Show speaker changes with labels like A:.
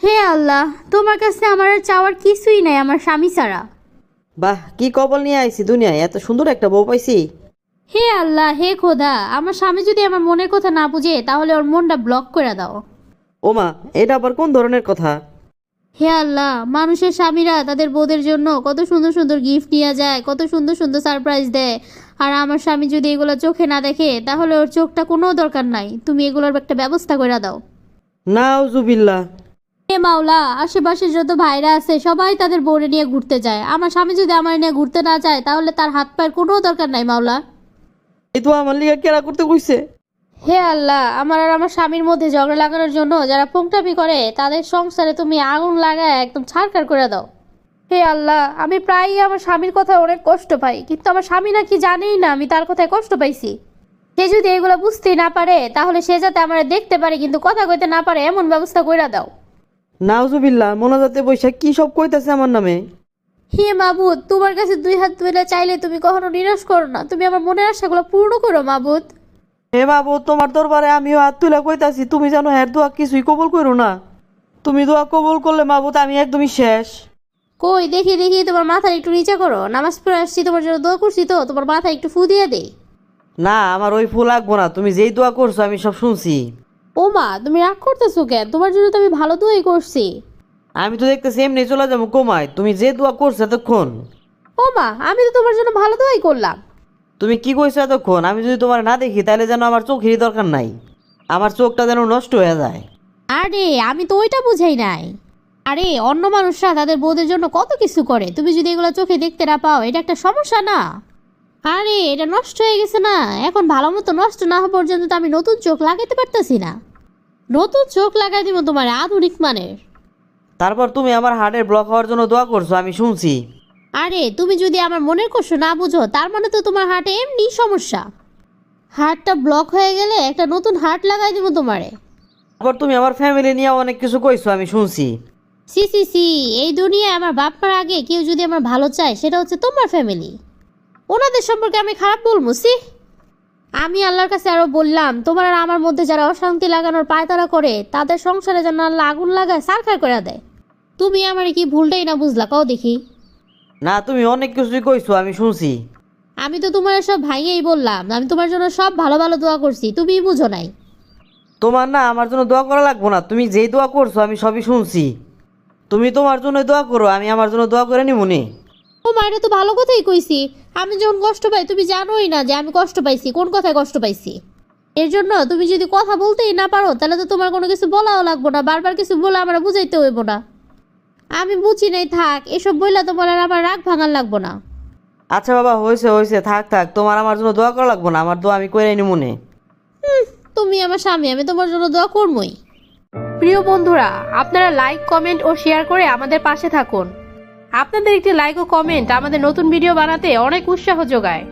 A: হে আল্লাহ, তোমার কাছে আমার আর চাওয়ার কিছুই নাই আমার স্বামী ছাড়া।
B: বাহ, কি কপাল নিয়ে আইছি দুনিয়ায়, এত সুন্দর একটা বউ পাইছি।
A: হে আল্লাহ, হে খোদা, আমার স্বামী যদি আমার মনের কথা না বুঝে তাহলে ওর মনটা ব্লক করে দাও।
B: ওমা, এটা আবার কোন ধরনের কথা?
A: হে আল্লাহ, মানুষের স্বামীরা তাদের বউদের জন্য কত সুন্দর সুন্দর গিফট নিয়ে যায়, কত সুন্দর সুন্দর সারপ্রাইজ দেয়, আর আমার স্বামী যদি এগুলো চোখে না দেখে তাহলে ওর চোখটা কোনো দরকার নাই, তুমি এগুলোর একটা ব্যবস্থা করে দাও।
B: নাউজুবিল্লাহ।
A: হে মাওলা, আশেপাশের যত ভাইরা আছে সবাই তাদের বউরে নিয়ে ঘুরতে যায়, আমার স্বামী যদি আমার নিয়ে ঘুরতে না যায় তাহলে তার হাত পায়ের কোনো দরকার নাই মাওলা।
B: এই তো আমার লিগা কেরা করতে কইছে।
A: হে আল্লাহ, আমার আর আমার স্বামীর মধ্যে ঝগড়া লাগানোর জন্য যারা পোংটামি করে তাদের সংসারে তুমি আগুন লাগায় একদম ছাড়খাড় করে দাও। হে আল্লাহ, আমি প্রায়ই আমার স্বামীর কথা অনেক কষ্ট পাই, কিন্তু আমার স্বামী নাকি জানেই না আমি তার কথায় কষ্ট পাইছি। সে যদি এগুলো বুঝতেই না পারে তাহলে সে যাতে আমার দেখতে পারে কিন্তু কথা কইতে না পারে এমন ব্যবস্থা কইরা দাও।
B: নাউজুবিল্লাহ, মোনাজাতে বৈশাখ কি সব কইতাছে আমার নামে।
A: হে মাবুদ, তোমার কাছে দুই হাত তুলে চাইলে তুমি কখনো নিরাশ করো না, তুমি আমার মনের আশাগুলো পূর্ণ করো মাবুদ।
B: হে বাবু, তোমার দরবারে আমিও হাত তুলে কইতাছি, তুমি জানো হ্যার দোয়া কিছুই কবুল করো না। তুমি দোয়া কবুল করলে মাবুত আমি একদমই শেষ।
A: কই দেখি দেখি, তোমার মাথা একটু নিচে করো, নামাজ পড়ে আসছি তোমার জন্য দোয়া করছি তো, তোমার মাথা একটু ফু দিয়ে দে।
B: না, আমার ওই ফুল লাগবো না, তুমি যেই দোয়া করছো আমি সব শুনছি।
A: ও মা, তুমি রাগ করতেছো কেন? তোমার জন্য তো আমি ভালো দোয়াই করছি।
B: আমি তো দেখতেছি এমনি চলে যাবো কমায়, তুমি যে দোয়া করছো এতক্ষণ।
A: ও মা, আমি তো তোমার জন্য ভালো দোয়াই করলাম।
B: তুমি কি কইছো এতক্ষণ? আমি যদি তোমার না দেখি তাহলে যেন আমার চোখেরই দরকার নাই, আমার চোখটা যেন নষ্ট হয়ে যায়।
A: আরে আমি তো ওইটা বুঝাই নাই। আরে অন্য মানুষরা তাদের বউদের জন্য কত কিছু করে, তুমি যদি এগুলো চোখে দেখতে না পাও এটা একটা সমস্যা না? আরে এটা নষ্ট হয়ে গেছে না, এখন ভালো মতো নষ্ট না হওয়া পর্যন্ত তো আমি নতুন চোখ লাগাইতে পারতেছি না। নতুন চোখ লাগাই দিব তোমার আধুনিক মানের।
B: তারপর তুমি আমার হার্টের ব্লক হওয়ার জন্য দোয়া করছো, আমি শুনছি।
A: আরে তুমি যদি আমার মনের কষ্ট না বুঝো তার মানে তো তোমার হার্টে এমনি সমস্যা। হার্টটা ব্লক হয়ে গেলে একটা নতুন হার্ট লাগাই দিব তোমারে।
B: তারপর তুমি আমার ফ্যামিলি নিয়ে অনেক কিছু কইছো, আমি শুনছি।
A: সি সি সি, এই দুনিয়ায় আমার বাপ মার আগে কেউ যদি আমার ভালো চায় সেটা হচ্ছে তোমার ফ্যামিলি। ওনাদের সম্পর্কে আমি খারাপ বলবো? সি, আমি আল্লাহর কাছে আরো বললাম তোমার আর আমার মধ্যে যারা অশান্তি লাগানোর পায়তারা করে তাদের সংসারে যেন আল্লাহ আগুন লাগায় সারখার করে দেয়। তুমি আমার কি ভুলটাই না বুঝলা, কও দেখি।
B: না, তুমি অনেক কিছুই কইছো, আমি শুনছি।
A: আমি তো তোমার সব ভাইয়েই বললাম, আমি তোমার জন্য সব ভালো ভালো দোয়া করছি, তুমিই বুঝো নাই।
B: তোমার না আমার জন্য দোয়া করা লাগবো না, তুমি যেই দোয়া করছো আমি সবই শুনছি। তুমি তোমার জন্য দোয়া করো, আমি আমার জন্য দোয়া করে নিমুনি।
A: ও মা, এটা তো ভালো কথাই কইছি। আমি যখন কষ্ট পাই তুমি জানোই না যে আমি কষ্ট পাইছি, কোন কথায় কষ্ট পাইছি। এর জন্য তুমি যদি কথা বলতেই না পারো তাহলে তো তোমার কোনো কিছু বলাও লাগবো না, বারবার কিছু বলে আমার বুঝাইতে হইব না। আমি বুঝি নাই, থাক এসব বললে তোমার আর আমার রাগ ভাঙার লাগবো না।
B: আচ্ছা বাবা, হয়েছে হয়েছে, থাক থাক, তোমার আমার জন্য দোয়া করা লাগবো না, আমার দোয়া আমি করে নিমুনি।
A: তুমি আমার স্বামী, আমি তোমার জন্য দোয়া করবই। প্রিয় বন্ধুরা, আপনারা লাইক, কমেন্ট ও শেয়ার করে আমাদের পাশে থাকুন। আপনাদের একটি লাইক ও কমেন্ট আমাদের নতুন ভিডিও বানাতে অনেক উৎসাহ যোগায়।